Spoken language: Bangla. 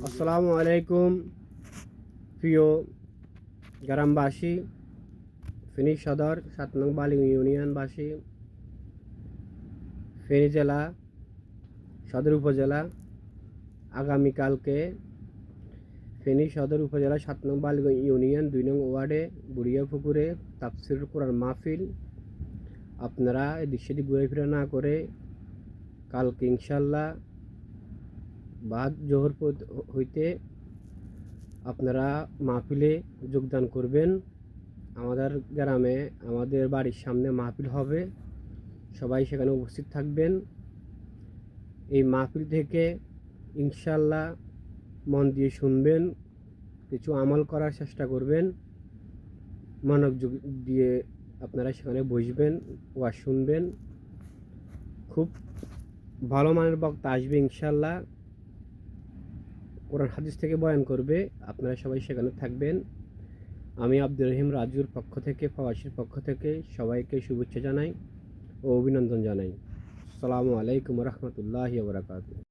আসসালামু আলাইকুম প্রিয় গ্রামবাসী, ফেনী সদর 7 নং বালিং ইউনিয়নবাসী, ফেনী জেলা সদর উপজেলা। আগামীকালকে ফেনী সদর উপজেলা 7 নং বালিং ইউনিয়ন 2 নং ওয়ার্ডে বুড়িয়াপুকুরে তাফসিরুল কোরআন মাহফিল। আপনারা এদিক সেদিক ঘুরে ফিরে না করে কালকে ইনশাল্লাহ বাদ জোহর হইতে আপনারা মাহফিলে যোগদান করবেন। আমাদের গ্রামে আমাদের বাড়ির সামনে মাহফিল হবে, সবাই সেখানে উপস্থিত থাকবেন। এই মাহফিল থেকে ইনশাল্লাহ মন দিয়ে শুনবেন, কিছু আমল করার চেষ্টা করবেন, মনোযোগ দিয়ে আপনারা সেখানে বসবেন, ওয়াজ শুনবেন। খুব ভালো মানের বক্তা আসবে ইনশাল্লাহ, কোরআন হাদিস থেকে বয়ান করবে। আপনারা সবাই সেখানে থাকবেন। আমি আব্দুর রহিম রাজুর পক্ষ থেকে, প্রবাসীর পক্ষ থেকে সবাইকে শুভেচ্ছা জানাই ও অভিনন্দন জানাই। আসসালামু আলাইকুম রহমতুল্লাহি ওয়া বারাকাতুহু।